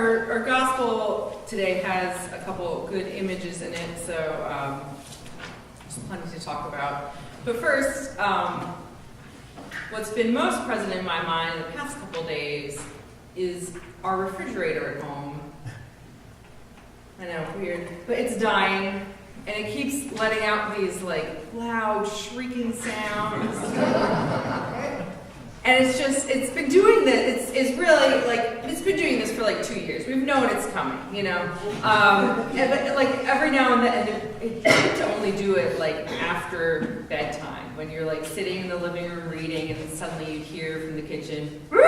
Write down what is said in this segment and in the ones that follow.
our gospel today has a couple good images in it, so there's plenty to talk about. But first, what's been most present in my mind in the past couple days is our refrigerator at home. I know, weird, but it's dying, and it keeps letting out these loud shrieking sounds. And it's been doing this, it's been doing this for 2 years. We've known it's coming, but every now and then, it tends to only do it after bedtime, when you're sitting in the living room reading, and then suddenly you hear from the kitchen, what?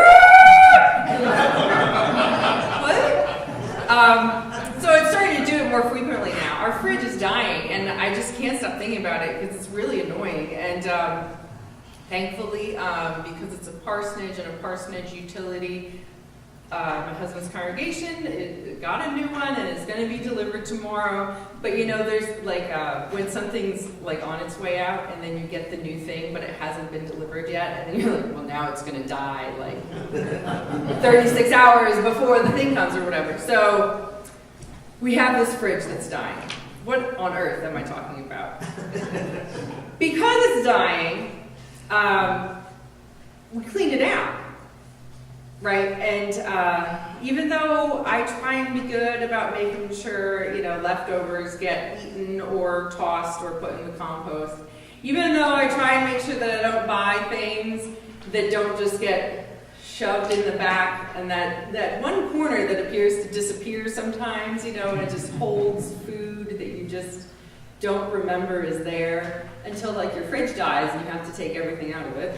So it's starting to do it more frequently now. Our fridge is dying, and I just can't stop thinking about it because it's really annoying. And thankfully, because it's a parsonage and a parsonage utility, my husband's congregation got a new one, and it's going to be delivered tomorrow. But there's when something's on its way out, and then you get the new thing, but it hasn't been delivered yet, and then you're well, now it's going to die 36 hours before the thing comes or whatever. So we have this fridge that's dying. What on earth am I talking about? Because it's dying, we cleaned it out. Right, and even though I try and be good about making sure, leftovers get eaten or tossed or put in the compost, even though I try and make sure that I don't buy things that don't just get shoved in the back, and that one corner that appears to disappear sometimes, and it just holds food that you just don't remember is there until your fridge dies and you have to take everything out of it.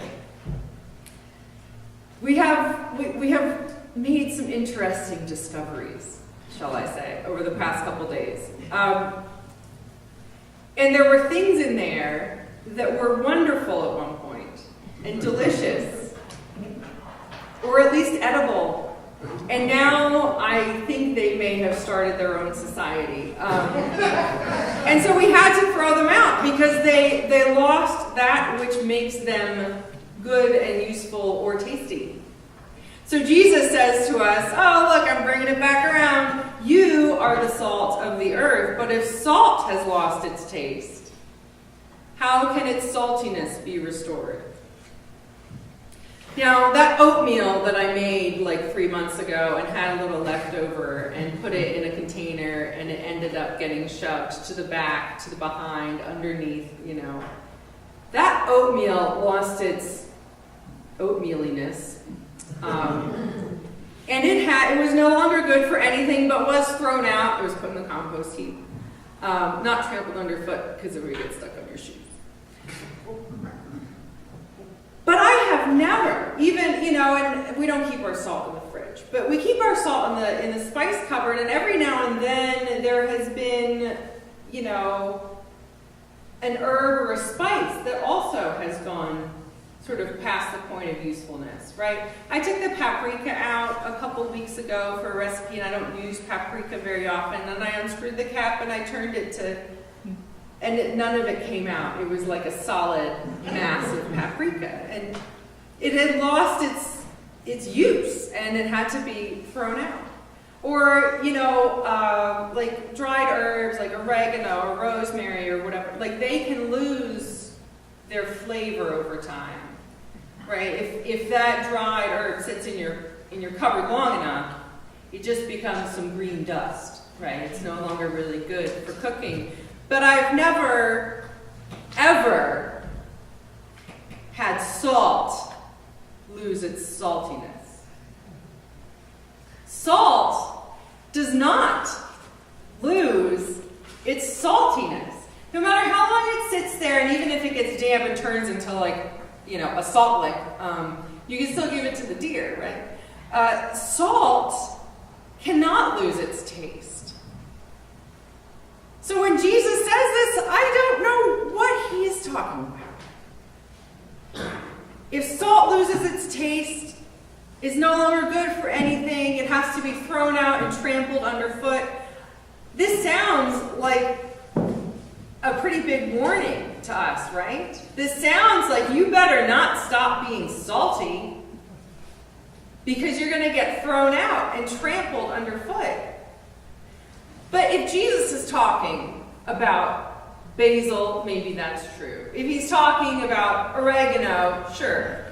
We have made some interesting discoveries, shall I say, over the past couple days. And there were things in there that were wonderful at one point, and delicious, or at least edible. And now I think they may have started their own society. And so we had to throw them out because they lost that which makes them good and useful or tasty. So Jesus says to us, oh, look, I'm bringing it back around. You are the salt of the earth, but if salt has lost its taste, how can its saltiness be restored? Now, that oatmeal that I made 3 months ago and had a little leftover and put it in a container, and it ended up getting shoved to the back, to the behind, underneath, that oatmeal lost its oatmealiness, and it was no longer good for anything, but was thrown out. It was put in the compost heap, not trampled underfoot because it would get stuck on your shoes. But I have never, even and we don't keep our salt in the fridge, but we keep our salt in the spice cupboard, and every now and then there has been, an herb or a spice that also has gone sort of past the point of usefulness, right? I took the paprika out a couple weeks ago for a recipe, and I don't use paprika very often, and I unscrewed the cap and I turned it and none of it came out. It was like a solid mass of paprika, and it had lost its use, and it had to be thrown out. Or, dried herbs like oregano or rosemary or whatever, they can lose their flavor over time, right? If that dried herb sits in your cupboard long enough, it just becomes some green dust, right? It's no longer really good for cooking. But I've never, ever had salt lose its saltiness. Salt does not lose its saltiness. No matter how long it sits there, and even if it gets damp and turns into a salt lick, you can still give it to the deer, right? Salt cannot lose its taste. So when Jesus says this, I don't know what he is talking about. If salt loses its taste, is no longer good for anything, it has to be thrown out and trampled underfoot, this sounds like a pretty big warning to us, right? This sounds like you better not stop being salty. because you're going to get thrown out and trampled underfoot. But if Jesus is talking about basil, maybe that's true. If he's talking about oregano, sure.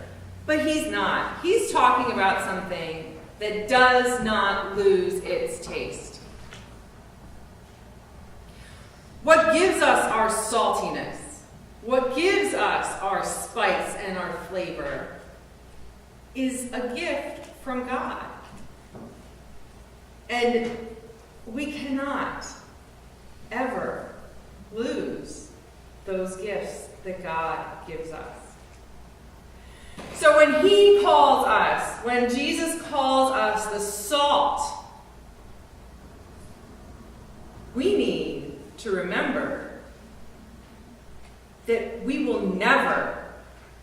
But he's not. He's talking about something that does not lose its taste. What gives us our saltiness, what gives us our spice and our flavor, is a gift from God. And we cannot ever lose those gifts that God gives us. So when he calls us, when Jesus calls us the salt, we need to remember that we will never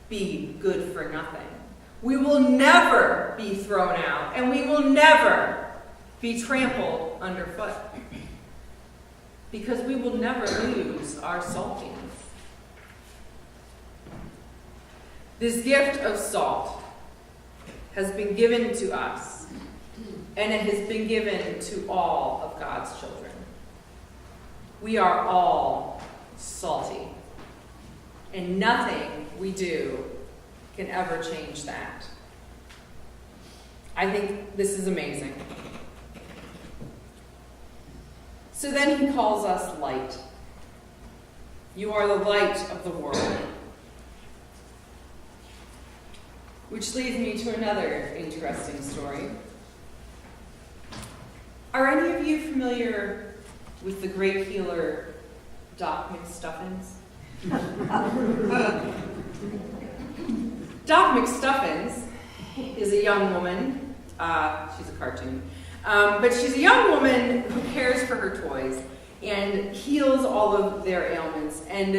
be good for nothing. We will never be thrown out, and we will never be trampled underfoot, because we will never lose our saltiness. This gift of salt has been given to us, and it has been given to all of God's children. We are all salty, and nothing we do can ever change that. I think this is amazing. So then he calls us light. You are the light of the world. Which leads me to another interesting story. Are any of you familiar with the great healer, Doc McStuffins? Doc McStuffins is a young woman. She's a cartoon. But she's a young woman who cares for her toys and heals all of their ailments. And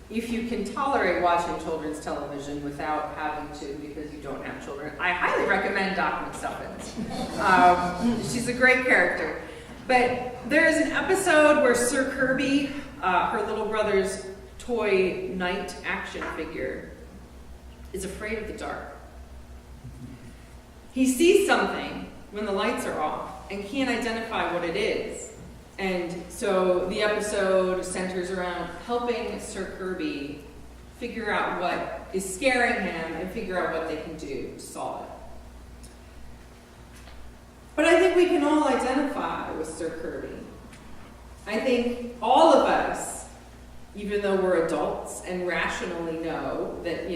if you can tolerate watching children's television without having to because you don't have children, I highly recommend Doc McStuffins. She's a great character. But there is an episode where Sir Kirby, her little brother's toy knight action figure, is afraid of the dark. He sees something when the lights are off and can't identify what it is. And so the episode centers around helping Sir Kirby figure out what is scaring him and figure out what they can do to solve it. But I think we can all identify with Sir Kirby. I think all of us, even though we're adults and rationally know that,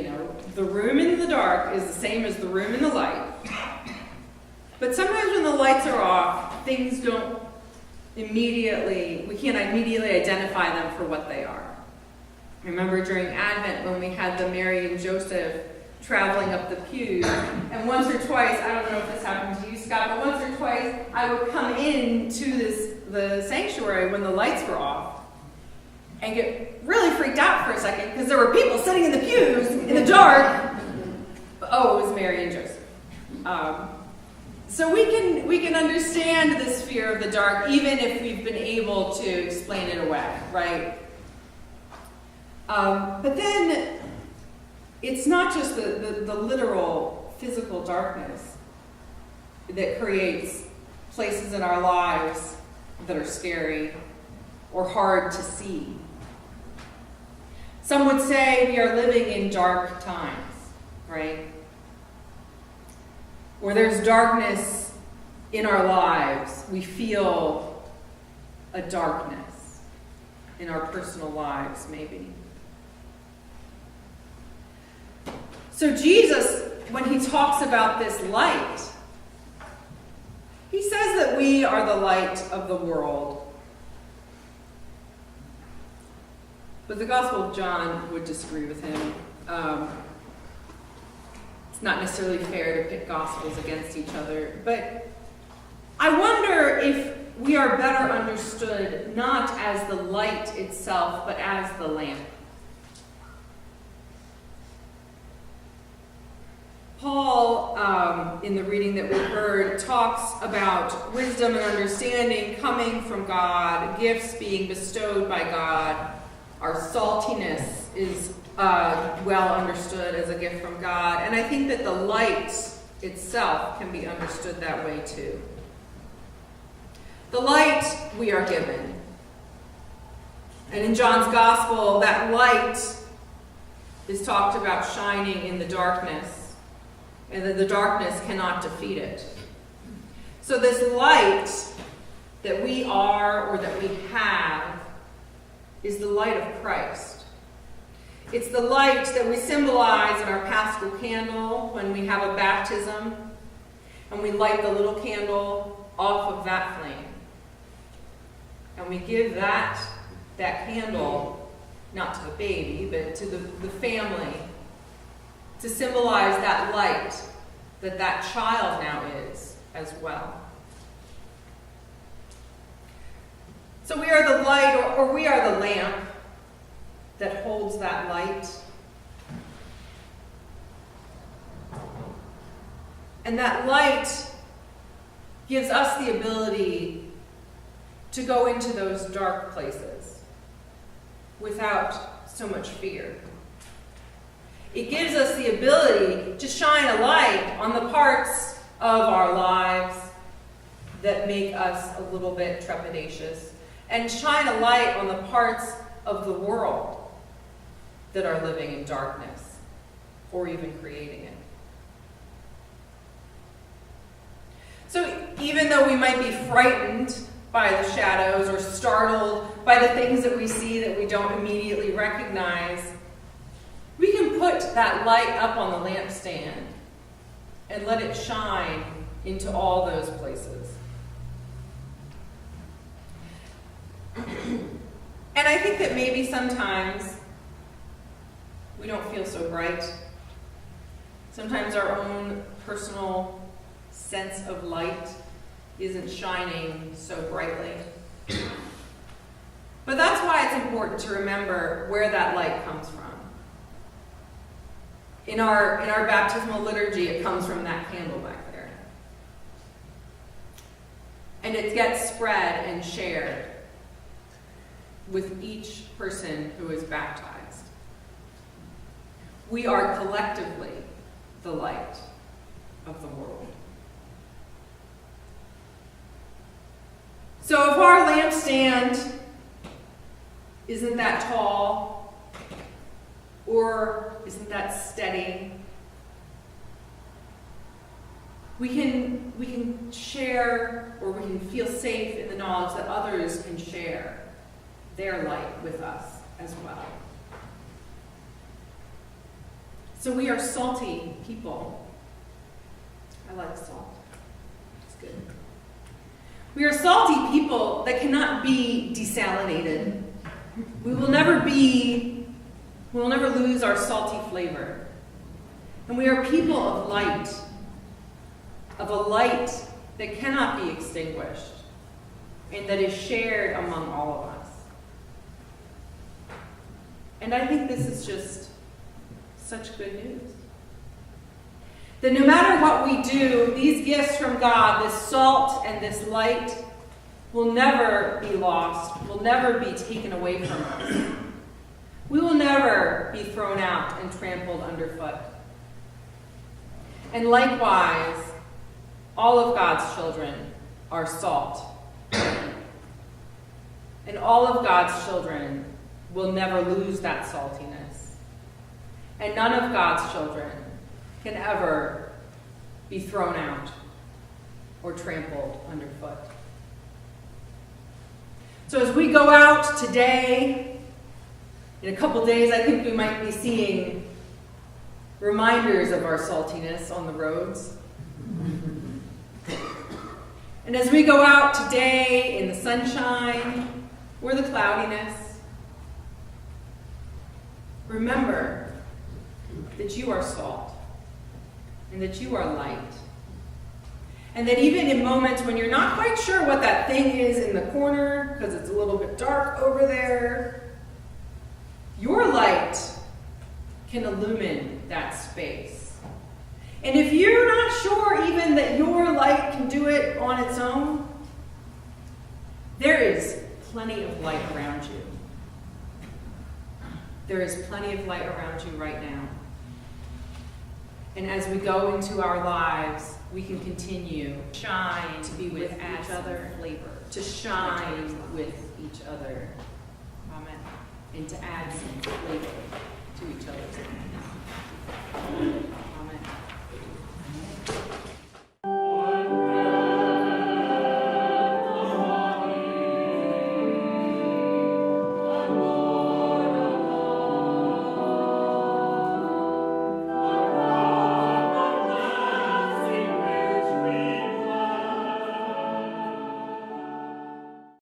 the room in the dark is the same as the room in the light. But sometimes when the lights are off, things don't we can't immediately identify them for what they are. Remember during Advent when we had the Mary and Joseph traveling up the pews, and once or twice, I don't know if this happened to you, Scott, but once or twice I would come into the sanctuary when the lights were off and get really freaked out for a second because there were people sitting in the pews in the dark. Oh, it was Mary and Joseph. So we can understand this fear of the dark even if we've been able to explain it away, right? But then it's not just the literal physical darkness that creates places in our lives that are scary or hard to see. Some would say we are living in dark times, right? Where there's darkness in our lives, we feel a darkness in our personal lives, maybe. So Jesus, when he talks about this light, he says that we are the light of the world. But the Gospel of John would disagree with him. It's not necessarily fair to pit Gospels against each other, but I wonder if we are better understood not as the light itself, but as the lamp. Paul, in the reading that we heard, talks about wisdom and understanding coming from God, gifts being bestowed by God. Our saltiness is well understood as a gift from God. And I think that the light itself can be understood that way too. The light we are given. And in John's Gospel, that light is talked about shining in the darkness, and that the darkness cannot defeat it. So this light that we are or that we have is the light of Christ. It's the light that we symbolize in our paschal candle when we have a baptism, and we light the little candle off of that flame. And we give that candle, not to the baby, but to the family, to symbolize that light that child now is as well. So we are the light, or we are the lamp that holds that light. And that light gives us the ability to go into those dark places without so much fear. It gives us the ability to shine a light on the parts of our lives that make us a little bit trepidatious, and shine a light on the parts of the world that are living in darkness or even creating it. So even though we might be frightened by the shadows or startled by the things that we see that we don't immediately recognize, we can put that light up on the lampstand and let it shine into all those places. And I think that maybe sometimes we don't feel so bright. Sometimes our own personal sense of light isn't shining so brightly. But that's why it's important to remember where that light comes from. In our baptismal liturgy, it comes from that candle back there. And it gets spread and shared with each person who is baptized. We are collectively the light of the world. So if our lampstand isn't that tall, or isn't that steady, we can share, or we can feel safe in the knowledge that others can share their light with us as well. So we are salty people. I like salt. It's good. We are salty people that cannot be desalinated. We will never lose our salty flavor. And we are people of a light that cannot be extinguished and that is shared among all of us. And I think this is just such good news. That no matter what we do, these gifts from God, this salt and this light, will never be lost, will never be taken away from us. We will never be thrown out and trampled underfoot. And likewise, all of God's children are salt. And all of God's children will never lose that saltiness. And none of God's children can ever be thrown out or trampled underfoot. So as we go out today, in a couple days, I think we might be seeing reminders of our saltiness on the roads. And as we go out today in the sunshine or the cloudiness, remember that you are salt and that you are light. And that even in moments when you're not quite sure what that thing is in the corner because it's a little bit dark over there, your light can illumine that space. And if you're not sure even that your light can do it on its own, there is plenty of light around you. There is plenty of light around you right now. And as we go into our lives, we can continue shine to be with each other, flavor, to shine with each other. Amen. And to add some flavor to each other's lives. Amen.